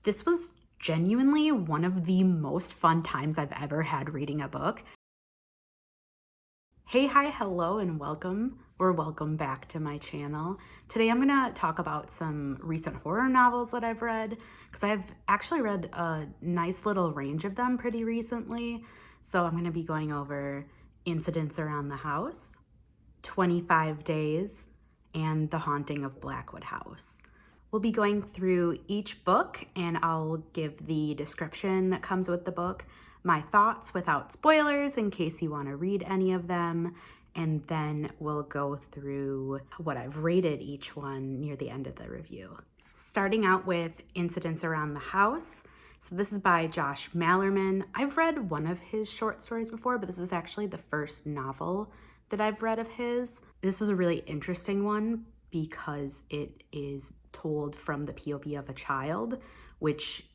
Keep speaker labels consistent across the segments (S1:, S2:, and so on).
S1: This was genuinely one of the most fun times I've ever had reading a book. Hey, hi, hello, and welcome back to my channel. Today I'm gonna talk about some recent horror novels that I've read, because I've actually read a nice little range of them pretty recently. So I'm gonna be going over Incidents Around the House, 25 Days, and The Haunting of Blackwood House. We'll be going through each book and I'll give the description that comes with the book, my thoughts without spoilers in case you want to read any of them, and then we'll go through what I've rated each one near the end of the review. Starting out with Incidents Around the House. So this is by Josh Malerman. I've read one of his short stories before, but this is actually the first novel that I've read of his. This was a really interesting one because it is told from the POV of a child, which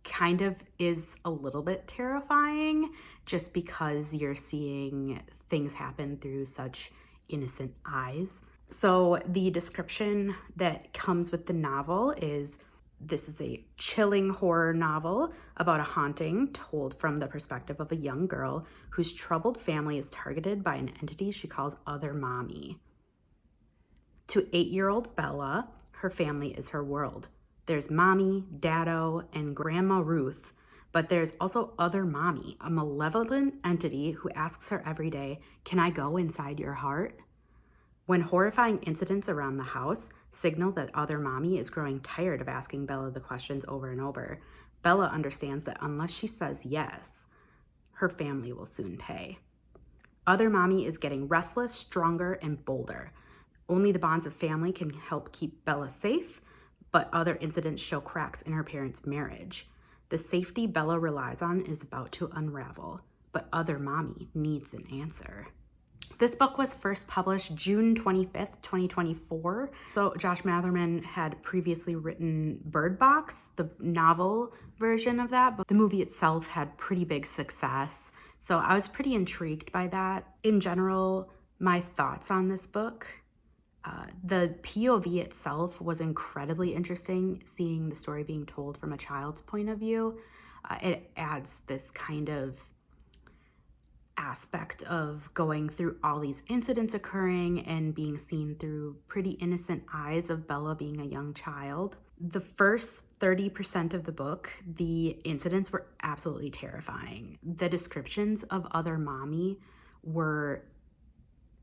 S1: kind of is a little bit terrifying just because you're seeing things happen through such innocent eyes. So the description that comes with the novel is, this is a chilling horror novel about a haunting told from the perspective of a young girl whose troubled family is targeted by an entity she calls Other Mommy. To 8-year-old Bella, her family is her world. There's Mommy, Daddo, and Grandma Ruth, but there's also Other Mommy, a malevolent entity who asks her every day, "Can I go inside your heart?" When horrifying incidents around the house signal that Other Mommy is growing tired of asking Bella the questions over and over, Bella understands that unless she says yes, her family will soon pay. Other Mommy is getting restless, stronger, and bolder. Only the bonds of family can help keep Bella safe, but other incidents show cracks in her parents' marriage. The safety Bella relies on is about to unravel, but Other Mommy needs an answer. This book was first published June 25th, 2024. So Josh Malerman had previously written Bird Box, the novel version of that, but the movie itself had pretty big success. So I was pretty intrigued by that. In general, my thoughts on this book, the POV itself was incredibly interesting, seeing the story being told from a child's point of view. It adds this kind of aspect of going through all these incidents occurring and being seen through pretty innocent eyes of Bella being a young child. The first 30% of the book, the incidents were absolutely terrifying. The descriptions of Other Mommy were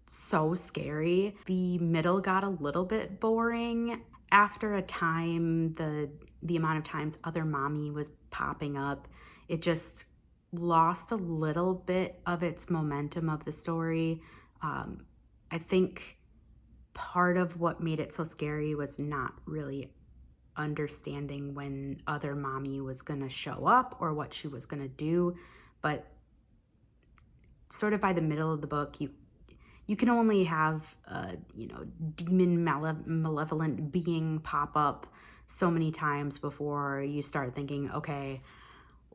S1: so scary. The middle got a little bit boring. After a time, the amount of times Other Mommy was popping up, it just lost a little bit of its momentum of the story. I think part of what made it so scary was not really understanding when Other Mommy was gonna show up or what she was gonna do, but sort of by the middle of the book, you can only have a demon malevolent being pop up so many times before you start thinking, okay,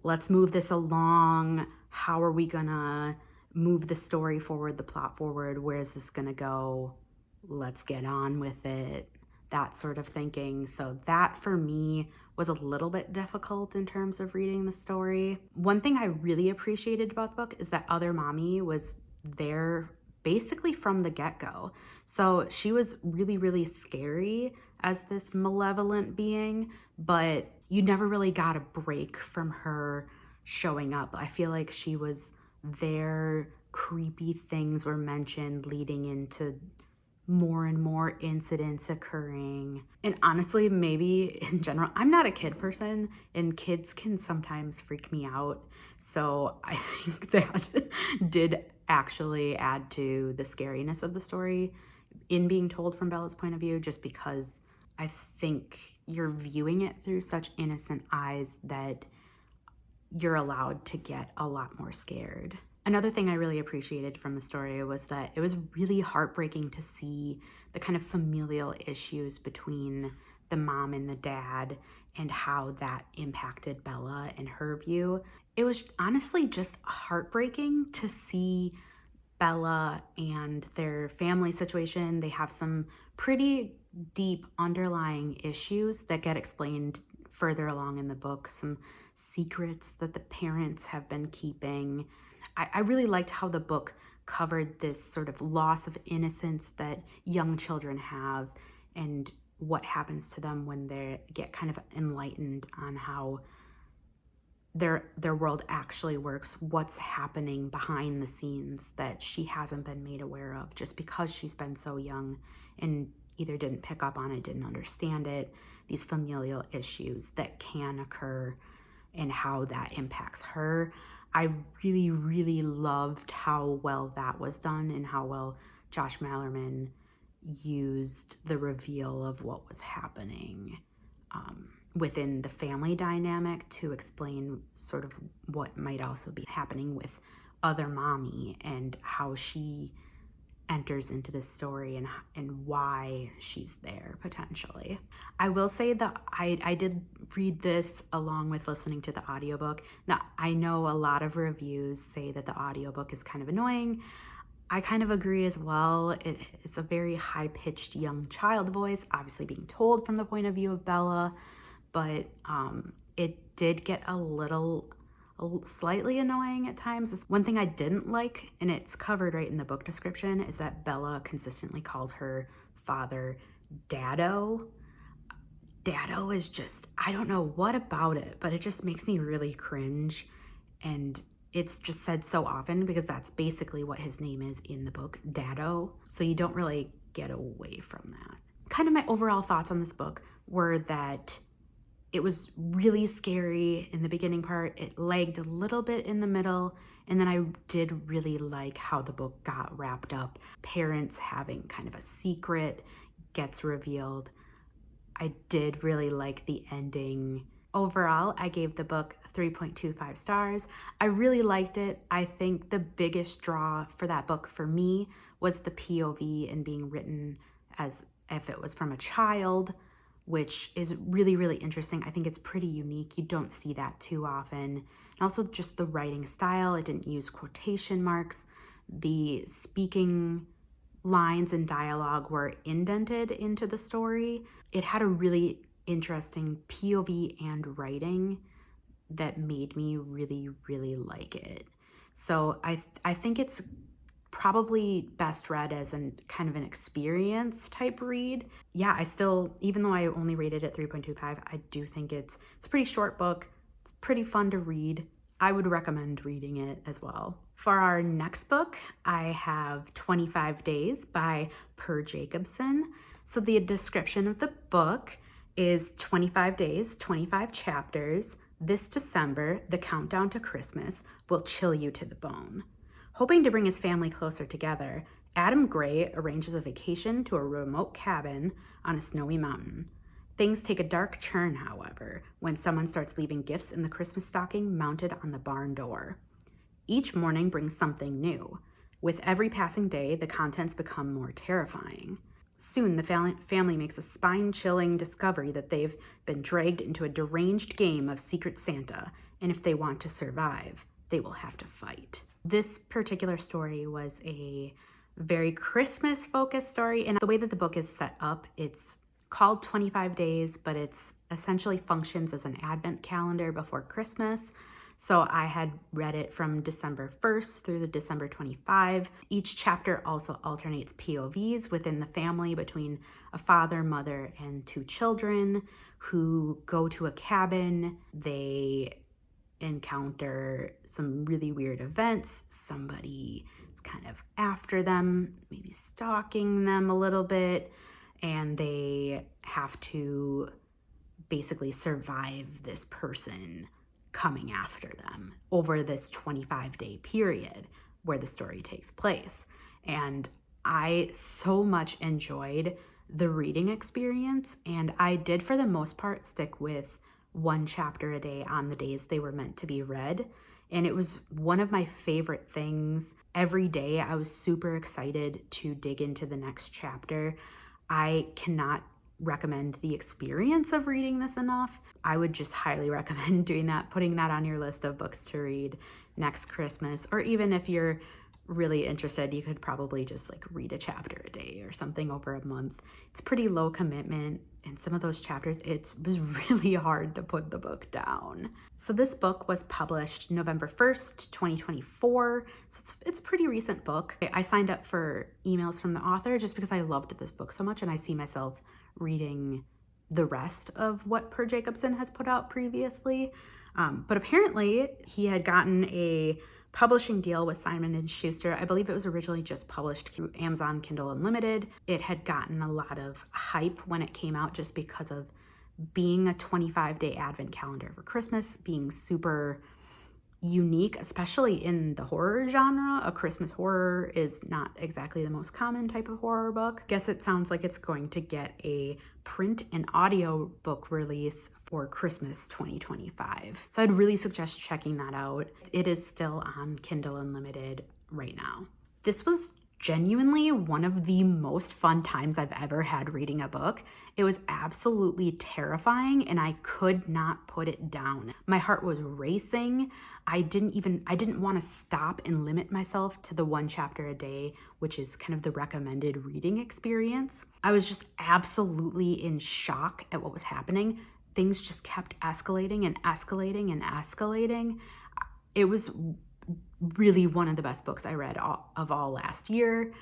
S1: let's move this along. How are we gonna move the story forward, the plot forward? Where is this gonna go? Let's get on with it. That sort of thinking. So that for me was a little bit difficult in terms of reading the story. One thing I really appreciated about the book is that Other Mommy was there basically from the get-go. So she was really, really scary as this malevolent being, but you never really got a break from her showing up. I feel like she was there, creepy things were mentioned leading into more and more incidents occurring. And honestly, maybe in general, I'm not a kid person and kids can sometimes freak me out. So I think that did actually add to the scariness of the story in being told from Bella's point of view, just because I think you're viewing it through such innocent eyes that you're allowed to get a lot more scared. Another thing I really appreciated from the story was that it was really heartbreaking to see the kind of familial issues between the mom and the dad and how that impacted Bella and her view. It was honestly just heartbreaking to see Bella and their family situation. They have some pretty deep underlying issues that get explained further along in the book, some secrets that the parents have been keeping. I really liked how the book covered this sort of loss of innocence that young children have and what happens to them when they get kind of enlightened on how their world actually works, what's happening behind the scenes that she hasn't been made aware of just because she's been so young and either didn't pick up on it, didn't understand it, these familial issues that can occur and how that impacts her. I really, really loved how well that was done and how well Josh Malerman used the reveal of what was happening within the family dynamic to explain sort of what might also be happening with other mommy and how she enters into this story and why she's there potentially. I will say that I did read this along with listening to the audiobook. Now, I know a lot of reviews say that the audiobook is kind of annoying. I kind of agree as well. It's a very high-pitched young child voice, obviously being told from the point of view of Bella, but it did get slightly annoying at times. One thing I didn't like, and it's covered right in the book description, is that Bella consistently calls her father Daddo. Daddo is just, I don't know what about it, but it just makes me really cringe. And it's just said so often because that's basically what his name is in the book, Daddo. So you don't really get away from that. Kind of my overall thoughts on this book were that it was really scary in the beginning part. It lagged a little bit in the middle. And then I did really like how the book got wrapped up. Parents having kind of a secret gets revealed. I did really like the ending. Overall, I gave the book 3.25 stars. I really liked it. I think the biggest draw for that book for me was the POV and being written as if it was from a child, which is really, really interesting. I think it's pretty unique. You don't see that too often. And also just the writing style. It didn't use quotation marks. The speaking lines and dialogue were indented into the story. It had a really interesting POV and writing that made me really, really like it. So I think it's probably best read as kind of an experience type read. Yeah, I still, even though I only rated it 3.25, I do think it's a pretty short book. It's pretty fun to read. I would recommend reading it as well. For our next book, I have 25 Days by Per Jacobsen. So the description of the book is 25 days, 25 chapters. This December, the countdown to Christmas will chill you to the bone. Hoping to bring his family closer together, Adam Gray arranges a vacation to a remote cabin on a snowy mountain. Things take a dark turn, however, when someone starts leaving gifts in the Christmas stocking mounted on the barn door. Each morning brings something new. With every passing day, the contents become more terrifying. Soon, the family makes a spine-chilling discovery that they've been dragged into a deranged game of Secret Santa, and if they want to survive, they will have to fight. This particular story was a very Christmas-focused story, and the way that the book is set up, it's called 25 Days, but it's essentially functions as an advent calendar before Christmas. So I had read it from December 1st through the December 25. Each chapter also alternates POVs within the family between a father, mother, and two children who go to a cabin. They encounter some really weird events. Somebody is kind of after them, maybe stalking them a little bit, and they have to basically survive this person coming after them over this 25-day period where the story takes place. And I so much enjoyed the reading experience, and I did for the most part stick with one chapter a day on the days they were meant to be read. And it was one of my favorite things. Every day I was super excited to dig into the next chapter. I cannot recommend the experience of reading this enough. I would just highly recommend doing that, putting that on your list of books to read next Christmas, or even if you're really interested, you could probably just like read a chapter a day or something over a month. It's pretty low commitment. And some of those chapters, it was really hard to put the book down. So this book was published November 1st, 2024. So it's a pretty recent book. I signed up for emails from the author just because I loved this book so much, and I see myself reading the rest of what Per Jacobsen has put out previously. But apparently he had gotten a publishing deal with Simon & Schuster. I believe it was originally just published through Amazon Kindle Unlimited. It had gotten a lot of hype when it came out just because of being a 25-day advent calendar for Christmas, being super unique, especially in the horror genre. A Christmas horror is not exactly the most common type of horror book. I guess it sounds like it's going to get a print and audio book release for Christmas 2025. So I'd really suggest checking that out. It is still on Kindle Unlimited right now. This was genuinely one of the most fun times I've ever had reading a book. It was absolutely terrifying and I could not put it down. My heart was racing. I didn't want to stop and limit myself to the one chapter a day, which is kind of the recommended reading experience. I was just absolutely in shock at what was happening. Things just kept escalating and escalating and escalating. It was really one of the best books I read of all last year,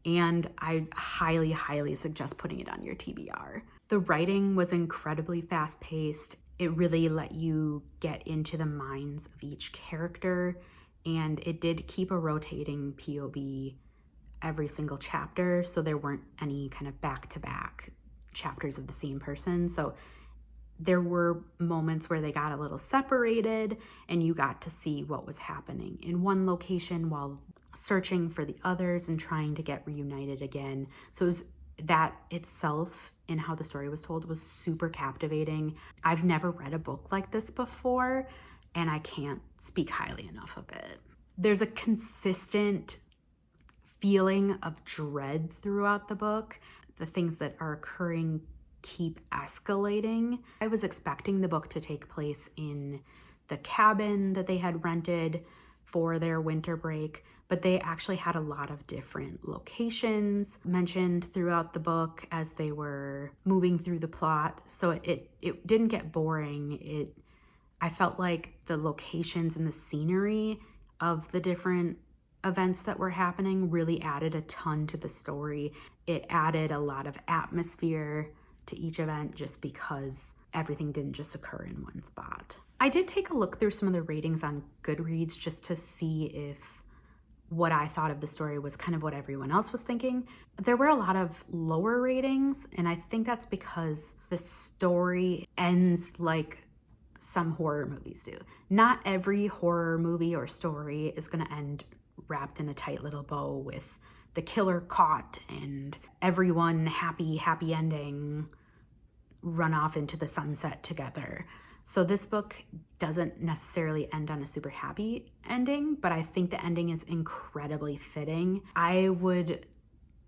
S1: and I highly, highly suggest putting it on your TBR. The writing was incredibly fast-paced. It really let you get into the minds of each character, and it did keep a rotating POV every single chapter, so there weren't any kind of back-to-back chapters of the same person. So there were moments where they got a little separated and you got to see what was happening in one location while searching for the others and trying to get reunited again. So it was, that itself and how the story was told was super captivating. I've never read a book like this before, and I can't speak highly enough of it. There's a consistent feeling of dread throughout the book. The things that are occurring keep escalating. I was expecting the book to take place in the cabin that they had rented for their winter break, but they actually had a lot of different locations mentioned throughout the book as they were moving through the plot. So it didn't get boring. I felt like the locations and the scenery of the different events that were happening really added a ton to the story. It added a lot of atmosphere to each event just because everything didn't just occur in one spot. I did take a look through some of the ratings on Goodreads just to see if what I thought of the story was kind of what everyone else was thinking. There were a lot of lower ratings, and I think that's because the story ends like some horror movies do. Not every horror movie or story is going to end wrapped in a tight little bow with the killer caught and everyone happy ending, run off into the sunset together. So this book doesn't necessarily end on a super happy ending, but I think the ending is incredibly fitting. I would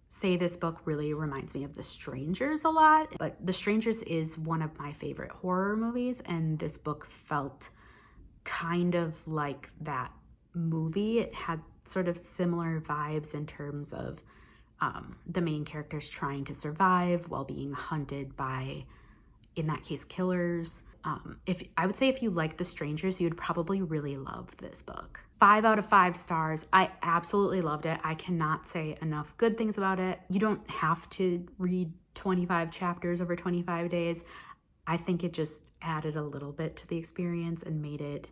S1: say this book really reminds me of The Strangers a lot, but The Strangers is one of my favorite horror movies, and this book felt kind of like that movie. It had sort of similar vibes in terms of the main characters trying to survive while being hunted by, in that case, killers. I would say if you like The Strangers, you would probably really love this book. 5 out of 5 stars. I absolutely loved it. I cannot say enough good things about it. You don't have to read 25 chapters over 25 days. I think it just added a little bit to the experience and made it,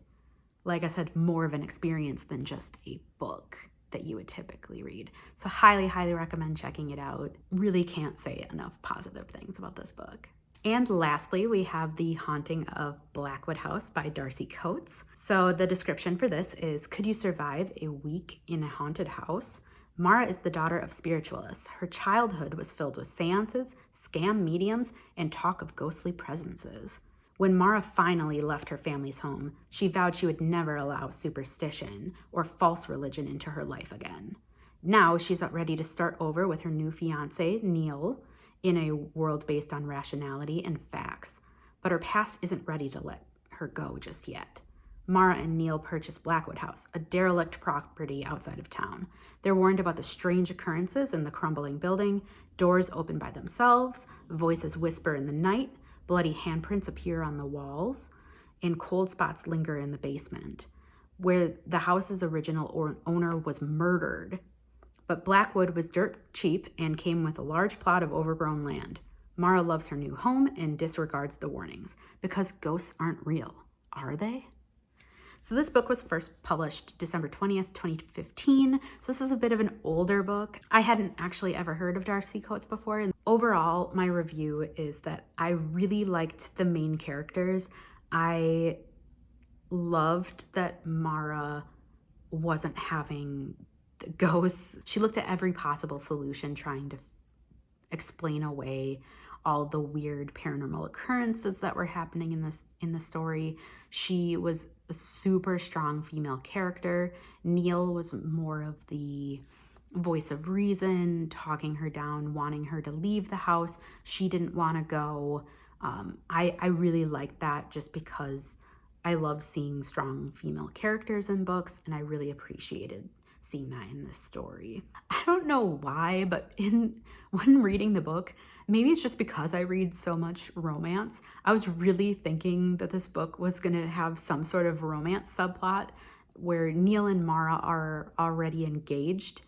S1: like I said, more of an experience than just a book that you would typically read. So highly, highly recommend checking it out. Really can't say enough positive things about this book. And lastly, we have The Haunting of Blackwood House by Darcy Coates. So the description for this is, could you survive a week in a haunted house? Mara is the daughter of spiritualists. Her childhood was filled with seances, scam mediums, and talk of ghostly presences. When Mara finally left her family's home, she vowed she would never allow superstition or false religion into her life again. Now she's ready to start over with her new fiancé, Neil, in a world based on rationality and facts, but her past isn't ready to let her go just yet. Mara and Neil purchase Blackwood House, a derelict property outside of town. They're warned about the strange occurrences in the crumbling building. Doors open by themselves, voices whisper in the night, bloody handprints appear on the walls, and cold spots linger in the basement, where the house's original owner was murdered. But Blackwood was dirt cheap and came with a large plot of overgrown land. Mara loves her new home and disregards the warnings, because ghosts aren't real, are they? So this book was first published December 20th, 2015. So this is a bit of an older book. I hadn't actually ever heard of Darcy Coates before. And overall, my review is that I really liked the main characters. I loved that Mara wasn't having the ghosts. She looked at every possible solution trying to explain away all the weird paranormal occurrences that were happening in the story. She was a super strong female character. Neil was more of the voice of reason, talking her down, wanting her to leave the house. She didn't want to go. I really liked that just because I love seeing strong female characters in books, and I really appreciated seeing that in this story. I don't know why, but when reading the book, maybe it's just because I read so much romance, I was really thinking that this book was going to have some sort of romance subplot where Neil and Mara are already engaged,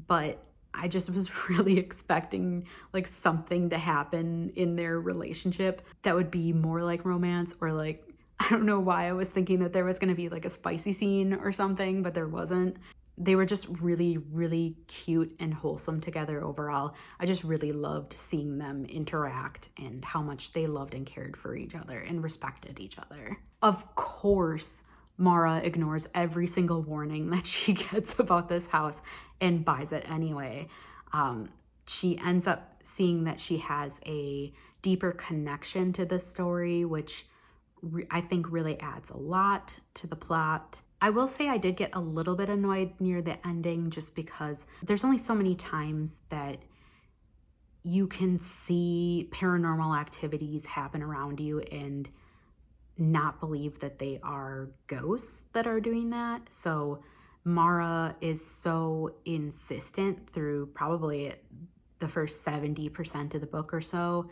S1: but I just was really expecting like something to happen in their relationship that would be more like romance, or like, I don't know why I was thinking that there was going to be like a spicy scene or something, but there wasn't. They were just really, really cute and wholesome together overall. I just really loved seeing them interact and how much they loved and cared for each other and respected each other. Of course, Mara ignores every single warning that she gets about this house and buys it anyway. She ends up seeing that she has a deeper connection to this story, which I think really adds a lot to the plot. I will say I did get a little bit annoyed near the ending just because there's only so many times that you can see paranormal activities happen around you and not believe that they are ghosts that are doing that. So Mara is so insistent through probably the first 70% of the book or so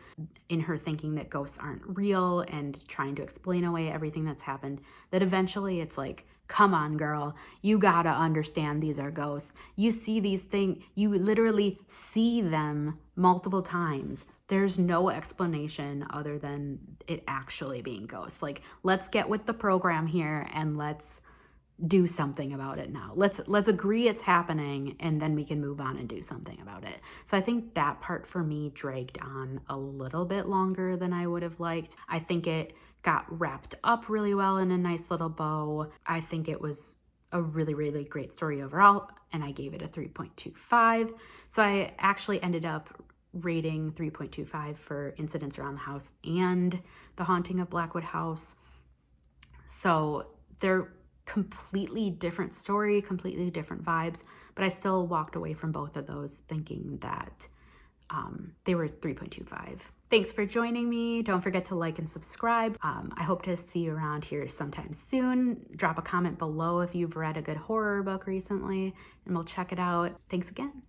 S1: in her thinking that ghosts aren't real and trying to explain away everything that's happened, that eventually it's like, come on, girl, you gotta understand these are ghosts. You see these things, you literally see them multiple times. There's no explanation other than it actually being ghosts. Like, let's get with the program here and let's do something about it now. Let's agree it's happening, and then we can move on and do something about it. So I think that part for me dragged on a little bit longer than I would have liked. I think it got wrapped up really well in a nice little bow. I think it was a really, really great story overall, and I gave it a 3.25. So I actually ended up rating 3.25 for Incidents Around the House and The Haunting of Blackwood House. So they're completely different story, completely different vibes, but I still walked away from both of those thinking that they were 3.25. Thanks for joining me. Don't forget to like and subscribe. I hope to see you around here sometime soon. Drop a comment below if you've read a good horror book recently, and we'll check it out. Thanks again.